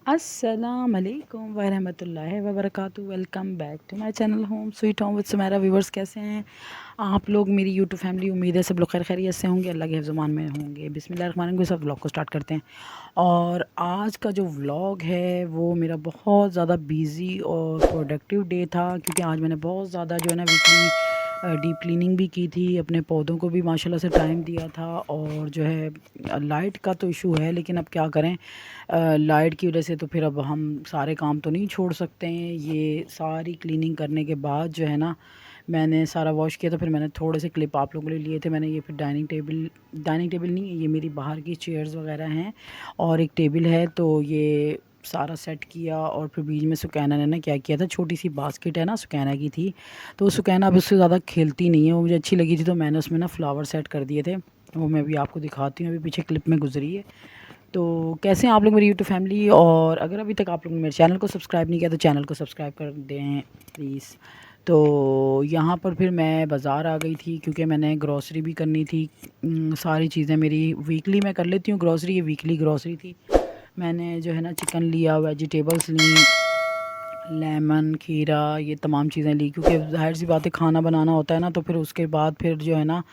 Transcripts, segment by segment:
अस्सलामुअलैकुम वरहमतुल्लाहि वबरकातुहू। Welcome back to my channel home sweet home with Sumera. Viewers कैसे हैं आप लोग, मेरी यूट्यूब फैमिली? उम्मीद है सब लोग खैर खैरियत से होंगे, अल्लाह के हिफ्ज़-ओ-मान में होंगे। बिस्मिल्लाहिर्रहमानिर्रहीम। सब व्लॉग को स्टार्ट करते हैं। और आज का जो व्लॉग है वो मेरा बहुत ज़्यादा बिज़ी और प्रोडक्टिव डे था, क्योंकि आज मैंने बहुत ज़्यादा जो है ना वीकली डीप क्लीनिंग भी की थी, अपने पौधों को भी माशाल्लाह से टाइम दिया था। और जो है लाइट का तो इशू है, लेकिन अब क्या करें, लाइट की वजह से तो फिर अब हम सारे काम तो नहीं छोड़ सकते हैं। ये सारी क्लीनिंग करने के बाद जो है ना, मैंने सारा वॉश किया, तो फिर मैंने थोड़े से क्लिप आप लोगों के लिए लिए थे। मैंने ये फिर डाइनिंग टेबल नहीं, ये मेरी बाहर की चेयर्स वगैरह हैं और एक टेबल है, तो ये सारा सेट किया। और फिर बीच में सुकैना ने ना क्या किया था, छोटी सी बास्केट है ना सुकैना की थी, तो सुकैना अब उससे ज़्यादा खेलती नहीं है, वो मुझे अच्छी लगी थी, तो मैंने उसमें ना फ्लावर सेट कर दिए थे। वो मैं अभी आपको दिखाती हूँ, अभी पीछे क्लिप में गुजरी है। तो कैसे हैं आप लोग, मेरी यूट्यूब फैमिली? और अगर अभी तक आप लोगों ने मेरे चैनल को सब्सक्राइब नहीं किया तो चैनल को सब्सक्राइब कर दें प्लीज़। तो यहाँ पर फिर मैं बाज़ार आ गई थी, क्योंकि मैंने ग्रॉसरी भी करनी थी। सारी चीज़ें मेरी वीकली मैं कर लेती हूँ ग्रॉसरी, ये वीकली ग्रॉसरी थी। मैंने जो है ना चिकन लिया, वेजिटेबल्स ली, लेमन, खीरा, ये तमाम चीज़ें ली, क्योंकि ज़ाहिर सी बात है खाना बनाना होता है ना, तो फिर उसके बाद फिर जो है ना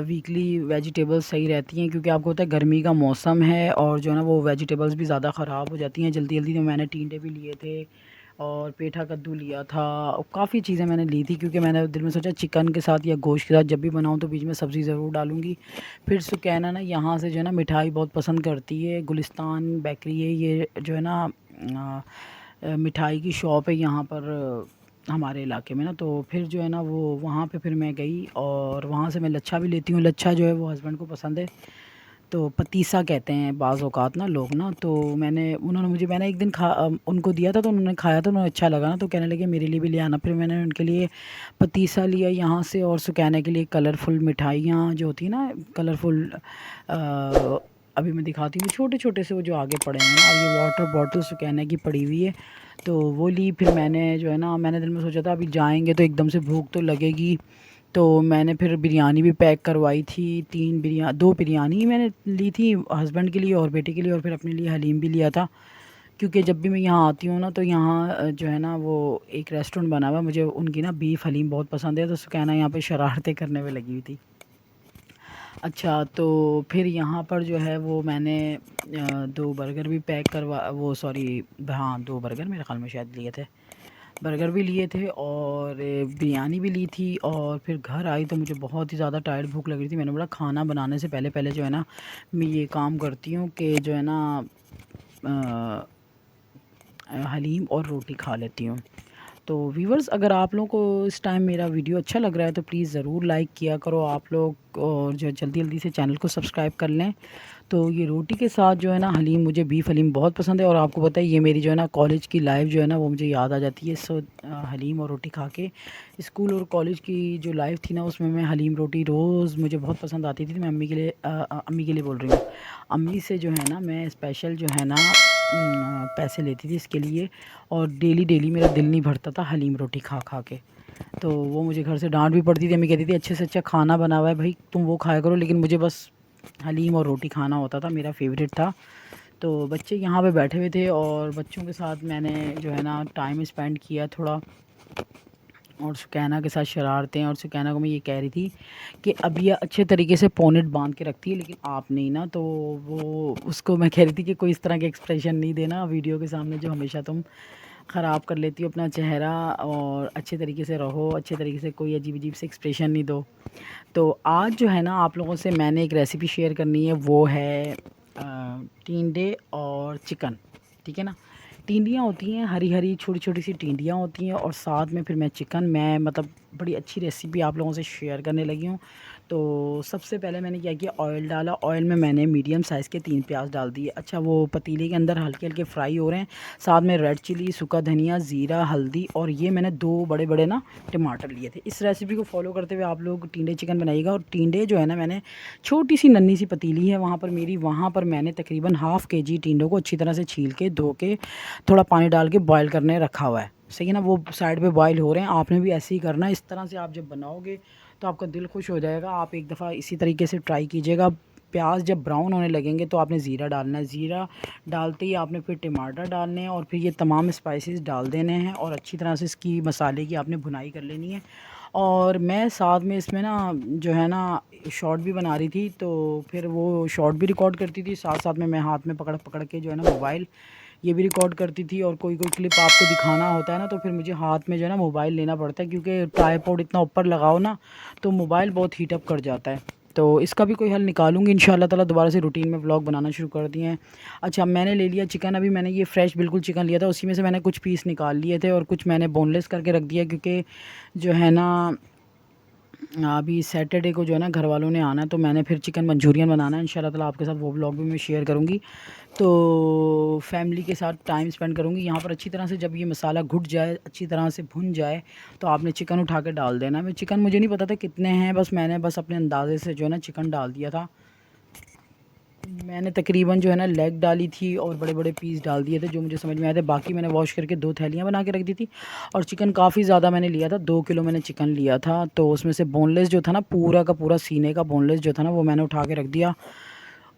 वीकली वेजिटेबल्स सही रहती हैं, क्योंकि आपको पता है गर्मी का मौसम है और जो है ना वो वेजिटेबल्स भी ज़्यादा ख़राब हो जाती हैं जल्दी जल्दी। तो मैंने टींडे भी लिए थे और पेठा कद्दू लिया था, और काफ़ी चीज़ें मैंने ली थी, क्योंकि मैंने दिल में सोचा चिकन के साथ या गोश्त के साथ जब भी बनाऊँ तो बीच में सब्ज़ी ज़रूर डालूँगी। फिर सुकैना ना यहाँ से जो है ना मिठाई बहुत पसंद करती है, गुलिस्तान बेकरी है ये, जो है ना मिठाई की शॉप है यहाँ पर हमारे इलाके में ना। तो फिर जो है ना वो वहाँ पे फिर मैं गई, और वहाँ से मैं लच्छा भी लेती हूँ। लच्छा जो है वो हस्बैंड को पसंद है, तो पतीसा कहते हैं बाज़ औक़ात ना लोग ना। तो मैंने एक दिन उनको दिया था, तो उन्होंने खाया, तो उन्हें अच्छा लगा ना, तो कहने लगे मेरे लिए भी ले आना। फिर मैंने उनके लिए पतीसा लिया यहाँ से, और सुकैने के लिए कलरफुल मिठाइयाँ जो होती है ना, कलरफुल, अभी मैं दिखाती हूँ, छोटे छोटे से वो जो आगे पड़े हैं ना। अब ये वाटर बॉटल सुकैने की पड़ी हुई है, तो वो ली। फिर मैंने जो है ना, मैंने दिल में सोचा था अभी जाएंगे तो एकदम से भूख तो लगेगी, तो मैंने फिर बिरयानी भी पैक करवाई थी। 2 बिरयानी मैंने ली थी हस्बैंड के लिए और बेटे के लिए, और फिर अपने लिए हलीम भी लिया था, क्योंकि जब भी मैं यहाँ आती हूँ ना, तो यहाँ जो है ना वो एक रेस्टोरेंट बना हुआ है, मुझे उनकी ना बीफ हलीम बहुत पसंद है, तो सुकैना यहाँ पे शरारतें करने में लगी हुई थी। अच्छा, तो फिर यहाँ पर जो है वो मैंने 2 बर्गर भी पैक करवा, वो सॉरी, हाँ 2 बर्गर मेरे ख़्याल में शायद लिए थे, बर्गर भी लिए थे और बिरयानी भी ली थी। और फिर घर आई तो मुझे बहुत ही ज़्यादा टायर्ड भूख लग रही थी। मैंने बोला खाना बनाने से पहले पहले जो है ना मैं ये काम करती हूँ कि जो है ना हलीम और रोटी खा लेती हूँ। तो व्यूवर्स, अगर आप लोगों को इस टाइम मेरा वीडियो अच्छा लग रहा है तो प्लीज़ ज़रूर लाइक किया करो आप लोग, और जो जल्दी जल्दी से चैनल को सब्सक्राइब कर लें। तो ये रोटी के साथ जो है ना हलीम, मुझे बीफ हलीम बहुत पसंद है, और आपको पता है ये मेरी जो है ना कॉलेज की लाइफ जो है ना वो मुझे याद आ जाती है। सो हलीम और रोटी खा के, स्कूल और कॉलेज की जो लाइफ थी ना उसमें मैं हलीम रोटी रोज़ मुझे बहुत पसंद आती थी। मैं अम्मी के लिए बोल रही हूँ, अम्मी से जो है ना मैं स्पेशल जो है ना पैसे लेती थी इसके लिए, और डेली डेली मेरा दिल नहीं भरता था हलीम रोटी खा खा के। तो वो मुझे घर से डांट भी पड़ती थी, अम्मी कहती थी अच्छे से अच्छा खाना बना हुआ है भाई, तुम वो खाया करो, लेकिन मुझे बस हलीम और रोटी खाना होता था, मेरा फेवरेट था। तो बच्चे यहाँ पे बैठे हुए थे, और बच्चों के साथ मैंने जो है ना टाइम स्पेंड किया थोड़ा, और सुकैना के साथ शरारतें। और सुकैना को मैं ये कह रही थी कि अब ये अच्छे तरीके से पोनेट बांध के रखती है, लेकिन आप नहीं ना, तो वो उसको मैं कह रही थी कि कोई इस तरह के एक्सप्रेशन नहीं देना वीडियो के सामने, जो हमेशा तुम ख़राब कर लेती हो अपना चेहरा, और अच्छे तरीके से रहो, अच्छे तरीके से कोई अजीब अजीब से एक्सप्रेशन नहीं दो। तो आज जो है ना आप लोगों से मैंने एक रेसिपी शेयर करनी है, वो है टिंडे और चिकन। ठीक है ना, टिंडियाँ होती हैं हरी हरी छोटी छोटी सी टिंडियाँ होती हैं, और साथ में फिर मैं चिकन, मैं मतलब बड़ी अच्छी रेसिपी आप लोगों से शेयर करने लगी हूँ। तो सबसे पहले मैंने क्या किया, ऑयल डाला, ऑयल में मैंने मीडियम साइज़ के 3 प्याज डाल दिए। अच्छा, वो पतीले के अंदर हल्के हल्के फ्राई हो रहे हैं, साथ में रेड चिली, सूखा धनिया, ज़ीरा, हल्दी, और ये मैंने 2 बड़े बड़े ना टमाटर लिए थे। इस रेसिपी को फॉलो करते हुए आप लोग टिंडे चिकन बनाइएगा। और टिंडे जो है ना, मैंने छोटी सी नन्ही सी पतीली है वहाँ पर मेरी, वहाँ पर मैंने तकरीबन हाफ़ केजी टिंडों को अच्छी तरह से छील के धो के थोड़ा पानी डाल के बॉयल करने रखा हुआ है। सही है ना, वो साइड पे बॉयल हो रहे हैं, आपने भी ऐसे ही करना है। इस तरह से आप जब बनाओगे तो आपका दिल खुश हो जाएगा। आप एक दफ़ा इसी तरीके से ट्राई कीजिएगा, प्याज जब ब्राउन होने लगेंगे तो आपने ज़ीरा डालना है। ज़ीरा डालते ही आपने फिर टमाटर डालने हैं और फिर ये तमाम स्पाइसेस डाल देने हैं और अच्छी तरह से इसकी मसाले की आपने भुनाई कर लेनी है। और मैं साथ में इसमें ना जो है ना शॉर्ट भी बना रही थी, तो फिर वो शॉर्ट भी रिकॉर्ड करती थी, साथ साथ में मैं हाथ में पकड़ पकड़ के जो है ना मोबाइल ये भी रिकॉर्ड करती थी। और कोई कोई क्लिप आपको दिखाना होता है ना तो फिर मुझे हाथ में जो है ना मोबाइल लेना पड़ता है, क्योंकि ट्राइपॉड इतना ऊपर लगाओ ना तो मोबाइल बहुत हीटअप कर जाता है। तो इसका भी कोई हल निकालूंगी इंशाल्लाह ताला। दोबारा से रूटीन में व्लॉग बनाना शुरू कर दिए हैं। अच्छा, मैंने ले लिया चिकन। अभी मैंने ये फ्रेश बिल्कुल चिकन लिया था, उसी में से मैंने कुछ पीस निकाल लिए थे और कुछ मैंने बोनलेस करके रख दिया, क्योंकि जो है ना अभी सैटरडे को जो है ना घर वालों ने आना है, तो मैंने फिर चिकन मंचूरियन बनाना है इंशाल्लाह ताला। आपके साथ वो व्लॉग भी मैं शेयर करूँगी, तो फैमिली के साथ टाइम स्पेंड करूँगी। यहाँ पर अच्छी तरह से जब ये मसाला घुट जाए, अच्छी तरह से भुन जाए, तो आपने चिकन उठा के डाल देना है। मैं चिकन मुझे नहीं पता था कितने हैं, बस मैंने बस अपने अंदाज़े से जो है ना चिकन डाल दिया था। मैंने तकरीबन जो है ना लेग डाली थी और बड़े बड़े पीस डाल दिए थे जो मुझे समझ में आए थे। बाकी मैंने वॉश करके 2 थैलियाँ बना के रख दी थी। और चिकन काफ़ी ज़्यादा मैंने लिया था, 2 किलो मैंने चिकन लिया था। तो उसमें से बोनलेस जो था ना, पूरा का पूरा सीने का बोनलेस जो था ना, वो मैंने उठा के रख दिया।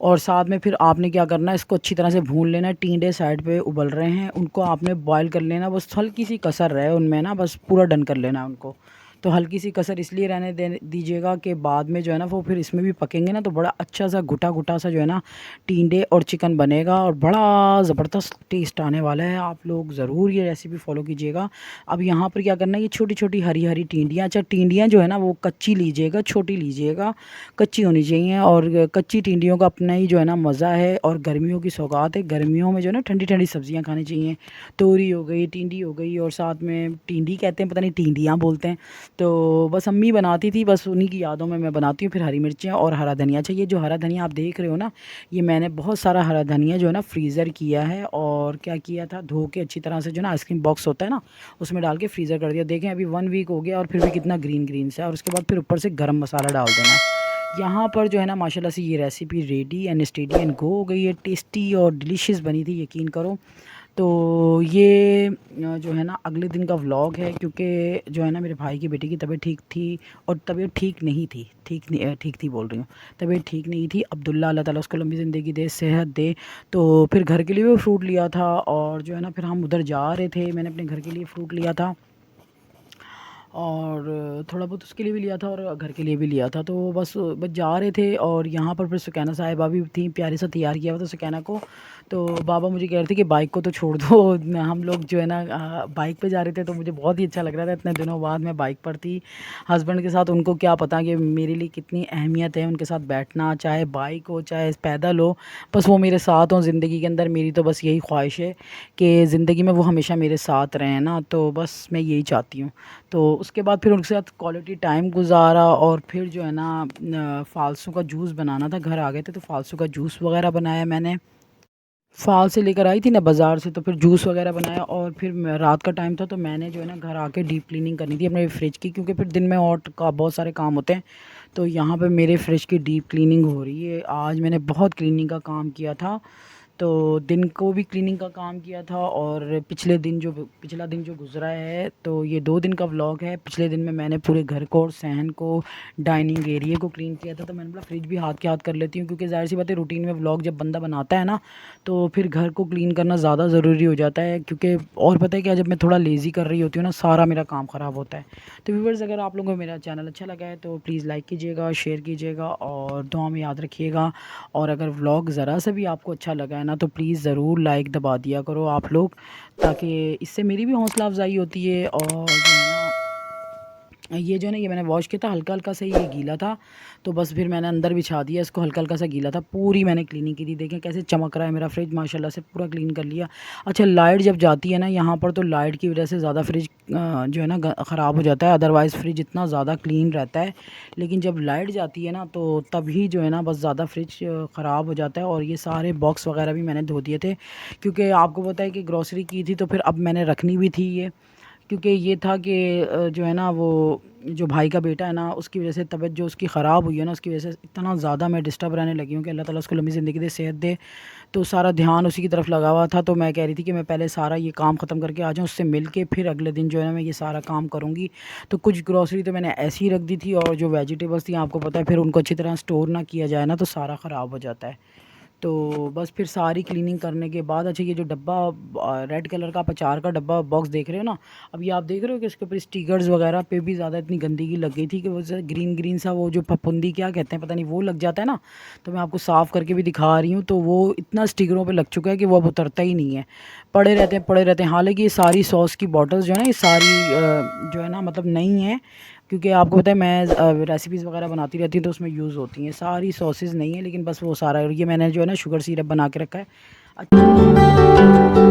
और साथ में फिर आपने क्या करना है, इसको अच्छी तरह से भून लेना है। टींडे साइड पे उबल रहे हैं, उनको आपने बॉयल कर लेना, बस हल्की सी कसर रहे उनमें ना, बस पूरा डन कर लेना है उनको। तो हल्की सी कसर इसलिए रहने दे दीजिएगा कि बाद में जो है ना वो फिर इसमें भी पकेंगे ना, तो बड़ा अच्छा सा घुटा घुटा सा जो है ना टींडे और चिकन बनेगा और बड़ा ज़बरदस्त टेस्ट आने वाला है। आप लोग ज़रूर ये रेसिपी फॉलो कीजिएगा। अब यहाँ पर क्या करना है, ये छोटी छोटी हरी हरी टींडियाँ, अच्छा टींडियाँ जो है ना वो कच्ची लीजिएगा, छोटी लीजिएगा, कच्ची होनी चाहिए। और कच्ची टिंडियों का अपना ही जो है ना मज़ा है और गर्मियों की सौगात है। गर्मियों में जो है ना ठंडी ठंडी सब्जियां खानी चाहिए। तोरी हो गई, टिंडी हो गई, और साथ में टिंडी कहते हैं, पता नहीं टिंडियाँ बोलते हैं। तो बस अम्मी बनाती थी, बस उन्हीं की यादों में मैं बनाती हूँ। फिर हरी मिर्चें और हरा धनिया चाहिए। जो हरा धनिया आप देख रहे हो ना, ये मैंने बहुत सारा हरा धनिया जो है ना फ्रीज़र किया है। और क्या किया था, धो के अच्छी तरह से जो ना आइसक्रीम बॉक्स होता है ना उसमें डाल के फ्रीज़र कर दिया। देखें अभी 1 वीक हो गया और फिर भी कितना ग्रीन ग्रीन सा है। और उसके बाद फिर ऊपर से गर्म मसाला डाल देना है। यहाँ पर जो है ना माशाल्लाह से ये recipe ready and steady and go हो गई है। टेस्टी और डिलीशियस बनी थी, यकीन करो। तो ये जो है ना अगले दिन का व्लॉग है, क्योंकि जो है ना मेरे भाई की बेटी की तबीयत ठीक थी, और तबीयत ठीक नहीं थी, ठीक थी बोल रही हूँ, तबीयत ठीक नहीं थी। अब्दुल्ला अल्लाह ताला उसको लंबी ज़िंदगी दे, सेहत दे। तो फिर घर के लिए भी फ्रूट लिया था, और जो है ना फिर हम उधर जा रहे थे, मैंने अपने घर के लिए फ्रूट लिया था और थोड़ा बहुत उसके लिए भी लिया था और घर के लिए भी लिया था। तो बस जा रहे थे, और यहाँ पर फिर सुकैना साहिबा भी थी, प्यारे सा तैयार किया हुआ था सुकैना को। तो बाबा मुझे कह रहे थे कि बाइक को तो छोड़ दो। हम लोग जो है ना बाइक पे जा रहे थे, तो मुझे बहुत ही अच्छा लग रहा था। इतने दिनों बाद मैं बाइक पर थी हस्बैंड के साथ। उनको क्या पता कि मेरे लिए कितनी अहमियत है उनके साथ बैठना, चाहे बाइक हो चाहे पैदल हो, बस वो मेरे साथ हों ज़िंदगी के अंदर। मेरी तो बस यही ख्वाहिश है कि ज़िंदगी में वो हमेशा मेरे साथ रहें ना, तो बस मैं यही चाहती हूँ। तो उसके बाद फिर उनके साथ क्वालिटी टाइम गुजारा, और फिर जो है ना फ़ालसू का जूस बनाना था। घर आ गए थे तो फ़ालसू का जूस वगैरह बनाया मैंने। फ़ाल से लेकर आई थी ना बाज़ार से, तो फिर जूस वगैरह बनाया। और फिर रात का टाइम था, तो मैंने जो है ना घर आके डीप क्लीनिंग करनी थी अपने फ्रिज की, क्योंकि फिर दिन में और का बहुत सारे काम होते हैं। तो यहाँ पे मेरे फ्रिज की डीप क्लीनिंग हो रही है। आज मैंने बहुत क्लीनिंग का काम किया था, तो दिन को भी क्लीनिंग का काम किया था, और पिछला दिन जो गुज़रा है, तो ये 2 दिन का व्लॉग है। पिछले दिन में मैंने पूरे घर को और सहन को, डाइनिंग एरिया को क्लीन किया था। तो मैंने बोला फ्रिज भी हाथ के हाथ कर लेती हूँ, क्योंकि ज़ाहिर सी बात है रूटीन में व्लॉग जब बंदा बनाता है ना, तो फिर घर को क्लीन करना ज़्यादा ज़रूरी हो जाता है। क्योंकि और पता है क्या, जब मैं थोड़ा लेज़ी कर रही होती हूँ ना, सारा मेरा काम ख़राब होता है। तो व्यूअर्स, अगर आप लोगों को मेरा चैनल अच्छा लगा है तो प्लीज़ लाइक कीजिएगा, शेयर कीजिएगा और दुआ में याद रखिएगा। और अगर व्लॉग ज़रा सा भी आपको अच्छा लगा है ना, तो प्लीज़ ज़रूर लाइक दबा दिया करो आप लोग, ताकि इससे मेरी भी हौसला अफजाई होती है। और जो है ना ये जो है ना, ये मैंने वॉश किया था, हल्का हल्का सा ये गीला था, तो बस फिर मैंने अंदर बिछा दिया इसको। हल्का हल्का सा गीला था, पूरी मैंने क्लीनिंग की थी। देखें कैसे चमक रहा है मेरा फ्रिज, माशाल्लाह से पूरा क्लीन कर लिया। अच्छा, लाइट जब जाती है ना यहाँ पर, तो लाइट की वजह से ज़्यादा फ्रिज जो है ना ख़राब हो जाता है। अदरवाइज़ फ्रिज इतना ज़्यादा क्लीन रहता है, लेकिन जब लाइट जाती है ना, तो तभी जो है ना बस ज़्यादा फ्रिज ख़राब हो जाता है। और ये सारे बॉक्स वगैरह भी मैंने धो दिए थे, क्योंकि आपको पता है कि ग्रॉसरी की थी, तो फिर अब मैंने रखनी भी थी ये, क्योंकि ये था कि जो है ना वो जो भाई का बेटा है ना उसकी वजह से तबीयत जो उसकी ख़राब हुई है ना उसकी वजह से इतना ज़्यादा मैं डिस्टर्ब रहने लगी हूँ कि अल्लाह ताला उसको लंबी ज़िंदगी दे, सेहत दे। तो सारा ध्यान उसी की तरफ लगा हुआ था, तो मैं कह रही थी कि मैं पहले सारा ये काम ख़त्म करके आ जाऊँ, उससे मिल के फिर अगले दिन जो है ना मैं ये सारा काम करूँगी। तो कुछ ग्रॉसरी तो मैंने ऐसी ही रख दी थी, और जो वेजिटेबल्स थी आपको पता है फिर उनको अच्छी तरह स्टोर ना किया जाए ना तो सारा ख़राब हो जाता है। तो बस फिर सारी क्लीनिंग करने के बाद, अच्छा ये जो डब्बा रेड कलर का आप अचार का डब्बा बॉक्स देख रहे हो ना, अब ये आप देख रहे हो कि इसके ऊपर स्टिकर्स वगैरह पे भी ज़्यादा इतनी गंदगी लग गई थी कि वो ग्रीन ग्रीन सा वो जो फफूंदी क्या कहते हैं पता नहीं वो लग जाता है ना। तो मैं आपको साफ़ करके भी दिखा रही हूँ, तो वो इतना स्टिकरों पे लग चुका है कि वो अब उतरता ही नहीं है, पड़े रहते हैं। हालांकि ये सारी सॉस की बॉटल्स जो है ना ये सारी जो है ना मतलब नहीं है, क्योंकि आपको पता है मैं रेसिपीज़ वगैरह बनाती रहती हूँ तो उसमें यूज़ होती हैं। सारी सॉसेस नहीं है लेकिन बस वो सारा, ये मैंने जो है ना शुगर सिरप बना के रखा है। अच्छा